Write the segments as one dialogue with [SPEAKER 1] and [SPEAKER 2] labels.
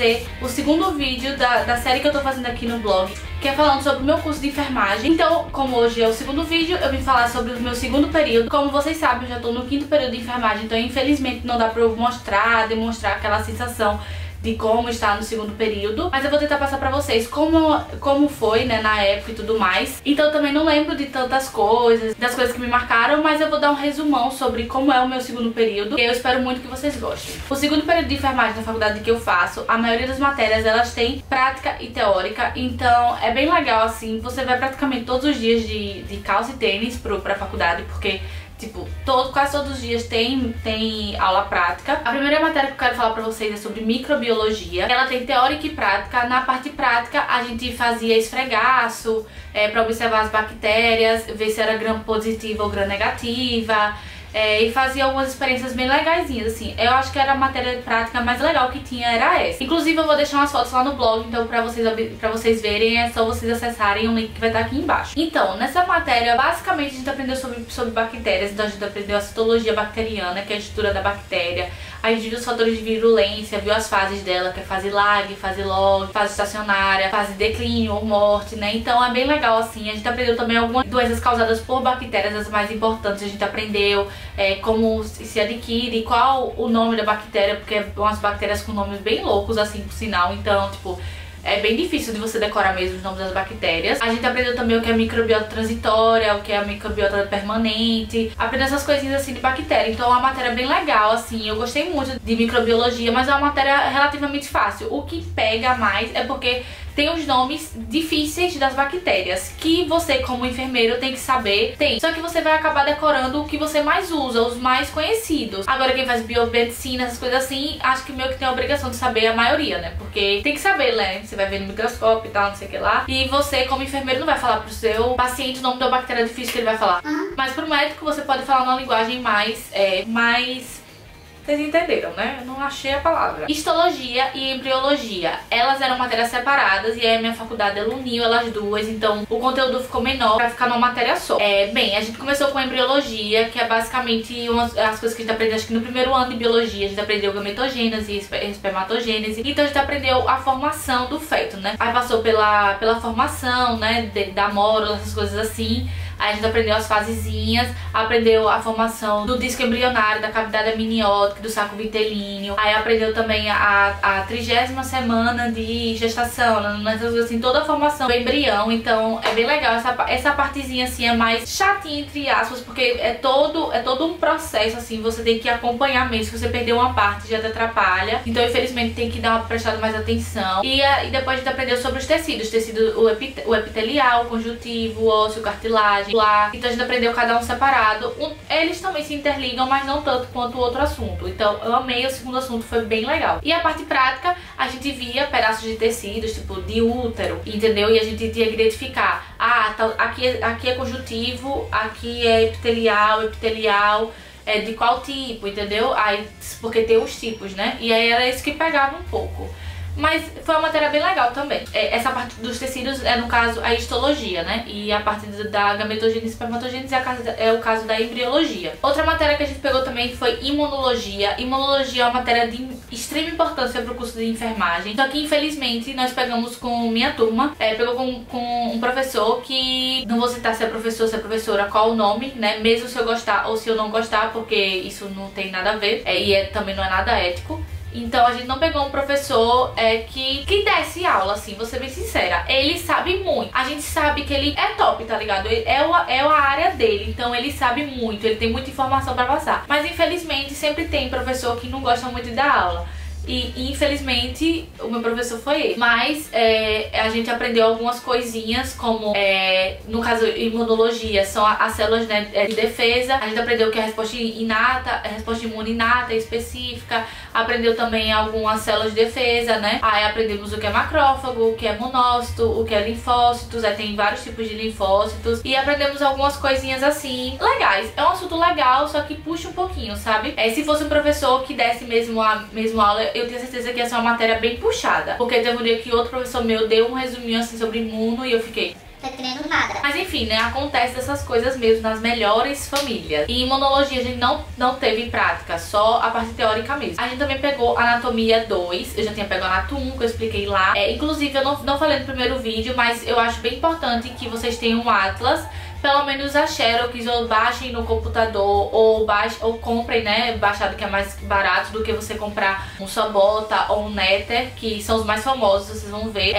[SPEAKER 1] fazer o segundo vídeo da série que eu tô fazendo aqui no blog, que é falando sobre o meu curso de enfermagem. Então, como hoje é o segundo vídeo, eu vim falar sobre o meu segundo período. Como vocês sabem, eu já tô no 5º período de enfermagem, então infelizmente não dá pra eu demonstrar aquela sensação de como está no segundo período, mas eu vou tentar passar pra vocês como foi, né, na época e tudo mais. Então eu também não lembro de tantas coisas, das coisas que me marcaram, mas eu vou dar um resumão sobre como é o meu segundo período, e eu espero muito que vocês gostem. O segundo período de enfermagem na faculdade que eu faço, a maioria das matérias elas têm prática e teórica, então é bem legal assim, você vai praticamente todos os dias de calça e tênis pra faculdade, porque tipo, quase todos os dias tem aula prática. A primeira matéria que eu quero falar pra vocês é sobre microbiologia. Ela tem teórica e prática. Na parte prática a gente fazia esfregaço pra observar as bactérias, ver se era gram positiva ou gram negativa. E fazia algumas experiências bem legaisinhas, assim. Eu acho que era a matéria prática mais legal que tinha, era essa. Inclusive eu vou deixar umas fotos lá no blog, então pra vocês verem é só vocês acessarem o link que vai estar aqui embaixo. Então, nessa matéria, basicamente a gente aprendeu sobre bactérias. Então a gente aprendeu a citologia bacteriana, que é a estrutura da bactéria. A gente viu os fatores de virulência, viu as fases dela, que é fase lag, fase log, fase estacionária, fase declínio ou morte, né? Então é bem legal assim. A gente aprendeu também algumas doenças causadas por bactérias, as mais importantes. A gente aprendeu como se adquire, qual o nome da bactéria, porque é umas bactérias com nomes bem loucos, assim, por sinal. Então, tipo, é bem difícil de você decorar mesmo os nomes das bactérias. A gente aprendeu também o que é microbiota transitória, o que é a microbiota permanente. Aprendeu essas coisinhas assim de bactéria. Então é uma matéria bem legal, assim. Eu gostei muito de microbiologia, mas é uma matéria relativamente fácil. O que pega mais é porque tem os nomes difíceis das bactérias, que você como enfermeiro tem que saber. Só que você vai acabar decorando o que você mais usa, os mais conhecidos. Agora quem faz biomedicina, essas coisas assim, acho que meio que tem a obrigação de saber a maioria, né? Porque tem que saber, né? Você vai ver no microscópio e tal, não sei o que lá. E você como enfermeiro não vai falar pro seu paciente o nome da bactéria difícil que ele vai falar. Mas pro médico você pode falar numa linguagem mais vocês entenderam, né? Eu não achei a palavra. Histologia e embriologia. Elas eram matérias separadas e aí a minha faculdade ela uniu elas duas, então o conteúdo ficou menor pra ficar numa matéria só. Bem, a gente começou com a embriologia, que é basicamente as coisas que a gente aprendeu, acho que no primeiro ano de biologia, a gente aprendeu gametogênese e espermatogênese. Então a gente aprendeu a formação do feto, né? Aí passou pela formação, né, da mórula, essas coisas assim. Aí a gente aprendeu as fasezinhas, aprendeu a formação do disco embrionário, da cavidade amniótica, do saco vitelíneo. Aí aprendeu também a 30ª semana de gestação, assim, toda a formação do embrião. Então é bem legal, essa partezinha assim é mais chatinha, entre aspas, porque é todo um processo, assim, você tem que acompanhar mesmo. Se você perder uma parte já te atrapalha, então infelizmente tem que dar uma prestada mais atenção. E depois a gente aprendeu sobre os tecidos, o epitelial, o conjuntivo, o ósseo, cartilagem. Então a gente aprendeu cada um separado. Eles também se interligam, mas não tanto quanto o outro assunto. Então eu amei, o segundo assunto foi bem legal. E a parte prática, a gente via pedaços de tecidos, tipo de útero, entendeu? E a gente tinha que identificar, aqui é conjuntivo, aqui é epitelial, de qual tipo, entendeu? Aí, porque tem os tipos, né? E aí era isso que pegava um pouco. Mas foi uma matéria bem legal também. Essa parte dos tecidos é, no caso, a histologia, né? E a parte da gametogênese e espermatogênese é o caso da embriologia. Outra matéria que a gente pegou também foi imunologia. Imunologia é uma matéria de extrema importância para o curso de enfermagem. Só que, infelizmente, nós pegamos com minha turma, pegou com um professor que... Não vou citar se é professor ou se é professora, qual o nome, né? Mesmo se eu gostar ou se eu não gostar, porque isso não tem nada a ver. Também não é nada ético. Então a gente não pegou um professor que desse aula, assim, vou ser bem sincera. Ele sabe muito. A gente sabe que ele é top, tá ligado? É a área dele, então ele sabe muito, ele tem muita informação pra passar. Mas infelizmente sempre tem professor que não gosta muito de dar aula. E infelizmente o meu professor foi ele. Mas a gente aprendeu algumas coisinhas, como no caso imunologia, são as células, né, de defesa. A gente aprendeu que é a resposta inata, a resposta imune inata específica. Aprendeu também algumas células de defesa, né? Aí aprendemos o que é macrófago, o que é monócito, o que é linfócitos. Aí tem vários tipos de linfócitos. E aprendemos algumas coisinhas assim legais. É um assunto legal, só que puxa um pouquinho, sabe? Se fosse um professor que desse mesmo aula, eu tenho certeza que ia ser uma matéria bem puxada. Porque teve um dia que outro professor meu deu um resuminho assim sobre imuno e eu fiquei...
[SPEAKER 2] tá entendendo nada.
[SPEAKER 1] Mas enfim, né, acontece essas coisas mesmo nas melhores famílias. E em imunologia a gente não teve prática, só a parte teórica mesmo. A gente também pegou Anatomia 2, eu já tinha pegado Anato 1, que eu expliquei lá. Inclusive eu não falei no primeiro vídeo, mas eu acho bem importante que vocês tenham um atlas, pelo menos a Xerox, ou baixem no computador, ou comprem, né, baixado, que é mais barato do que você comprar um Sobota ou um Netter, que são os mais famosos, vocês vão ver.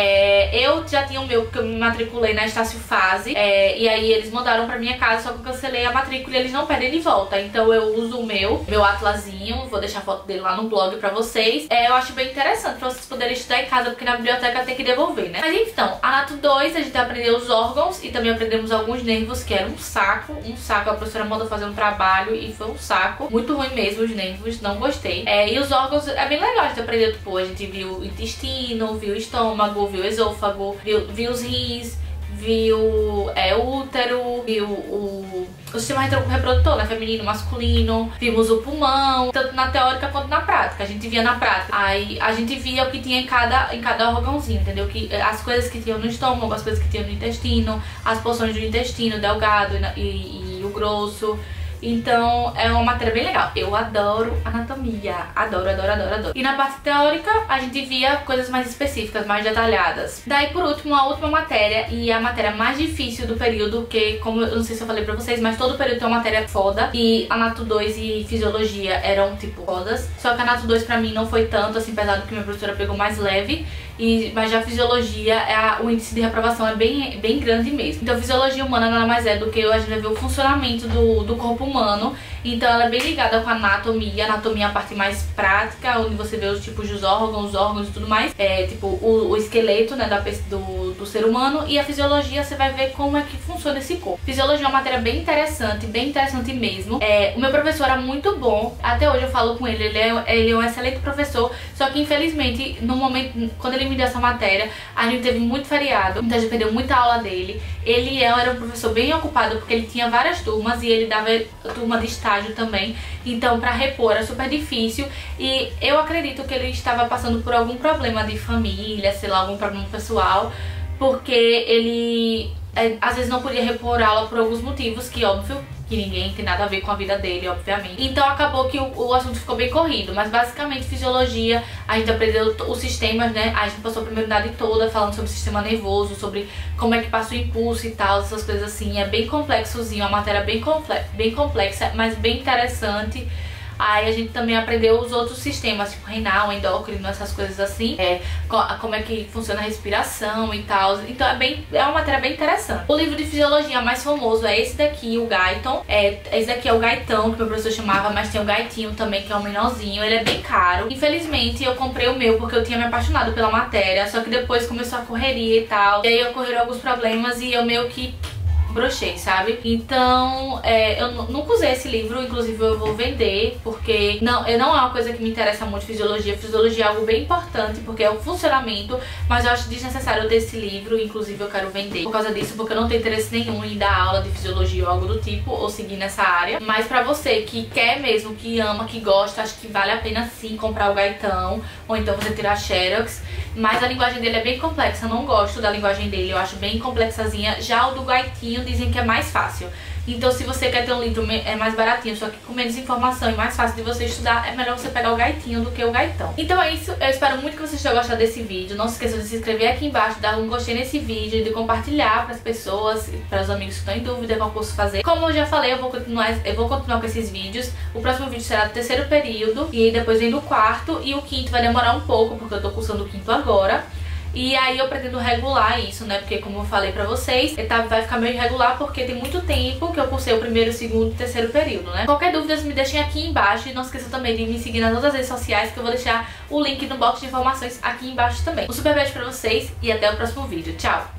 [SPEAKER 1] Eu já tinha o meu, porque eu me matriculei na Estácio Fase, e aí eles mandaram pra minha casa, só que eu cancelei a matrícula e eles não pedem de volta. Então eu uso o meu atlasinho, vou deixar a foto dele lá no blog pra vocês. Eu acho bem interessante pra vocês poderem estudar em casa, porque na biblioteca tem que devolver, né? Mas então, Anato 2, a gente aprendeu os órgãos e também aprendemos alguns nervos, que era um saco. A professora mandou fazer um trabalho e foi um saco. Muito ruim mesmo os nervos, não gostei. E os órgãos é bem legal de aprender depois. A gente viu o intestino, viu o estômago, viu o esôfago, viu os rins, viu o útero, viu o sistema reprodutor, né, feminino, masculino, vimos o pulmão, tanto na teórica quanto na prática. A gente via na prática. Aí a gente via o que tinha em cada órgãozinho, entendeu? As coisas que tinham no estômago, as coisas que tinham no intestino, as porções do intestino, delgado e o grosso. Então é uma matéria bem legal. Eu adoro anatomia, adoro. E na parte teórica a gente via coisas mais específicas, mais detalhadas. Daí por último, a última matéria, e a matéria mais difícil do período, que como eu não sei se eu falei pra vocês, mas todo período tem uma matéria foda. E Anato 2 e Fisiologia eram tipo fodas. Só que Anato 2 pra mim não foi tanto assim pesado, que minha professora pegou mais leve. Mas já a Fisiologia, o índice de reprovação é bem grande mesmo. Então Fisiologia humana nada mais é do que a gente vai ver o funcionamento do corpo humano. Então ela é bem ligada com a anatomia. A anatomia é a parte mais prática, onde você vê os tipos dos órgãos e tudo mais. Tipo o esqueleto, né, do ser humano. E a Fisiologia você vai ver como é que funciona esse corpo. Fisiologia é uma matéria bem interessante mesmo. O meu professor era muito bom. Até hoje eu falo com ele, ele é um excelente professor. Só que infelizmente, no momento, quando ele me deu essa matéria, a gente teve muito feriado, então a gente perdeu muita aula dele. Ele era um professor bem ocupado, porque ele tinha várias turmas e ele dava turma de estágio também. Então pra repor era super difícil. E eu acredito que ele estava passando por algum problema de família, sei lá, algum problema pessoal, porque ele às vezes não podia repor aula por alguns motivos, que óbvio que ninguém tem nada a ver com a vida dele, obviamente. Então acabou que o assunto ficou bem corrido. Mas basicamente Fisiologia, a gente aprendeu os sistemas, né? A gente passou a primeira unidade toda falando sobre o sistema nervoso, sobre como é que passa o impulso e tal, essas coisas assim. É bem complexozinho, uma matéria bem complexa, mas bem interessante. Aí a gente também aprendeu os outros sistemas, tipo renal, endócrino, essas coisas assim. Como é que funciona a respiração e tal. Então é uma matéria bem interessante. O livro de Fisiologia mais famoso é esse daqui, o Guyton. Esse daqui é o Gaitão, que meu professor chamava, mas tem o Gaitinho também, que é o menorzinho. Ele é bem caro. Infelizmente eu comprei o meu porque eu tinha me apaixonado pela matéria, só que depois começou a correria e tal. E aí ocorreram alguns problemas e eu meio que brochei, sabe? Então eu nunca usei esse livro, inclusive eu vou vender, porque não é uma coisa que me interessa muito. Fisiologia é algo bem importante, porque é o funcionamento, mas eu acho desnecessário desse livro, inclusive eu quero vender por causa disso, porque eu não tenho interesse nenhum em dar aula de fisiologia ou algo do tipo, ou seguir nessa área. Mas pra você que quer mesmo, que ama, que gosta, acho que vale a pena sim comprar o Gaitão, ou então você tirar a Xerox. Mas a linguagem dele é bem complexa, eu não gosto da linguagem dele, eu acho bem complexazinha. Já o do Gaitinho dizem que é mais fácil. Então se você quer ter um livro mais baratinho, só que com menos informação e mais fácil de você estudar, é melhor você pegar o Gaitinho do que o Gaitão. Então é isso, eu espero muito que vocês tenham gostado desse vídeo. Não se esqueçam de se inscrever aqui embaixo, dar um gostei nesse vídeo e de compartilhar para as pessoas, para os amigos que estão em dúvida qual curso fazer. Como eu já falei, eu vou continuar com esses vídeos. O próximo vídeo será do terceiro período e depois vem do quarto, e o quinto vai demorar um pouco, porque eu tô cursando o quinto agora. E aí eu pretendo regular isso, né? Porque como eu falei pra vocês, vai ficar meio irregular porque tem muito tempo que eu cursei o primeiro, segundo e terceiro período, né? Qualquer dúvida me deixem aqui embaixo. E não esqueçam também de me seguir nas outras redes sociais, que eu vou deixar o link no box de informações aqui embaixo também. Um super beijo pra vocês e até o próximo vídeo. Tchau!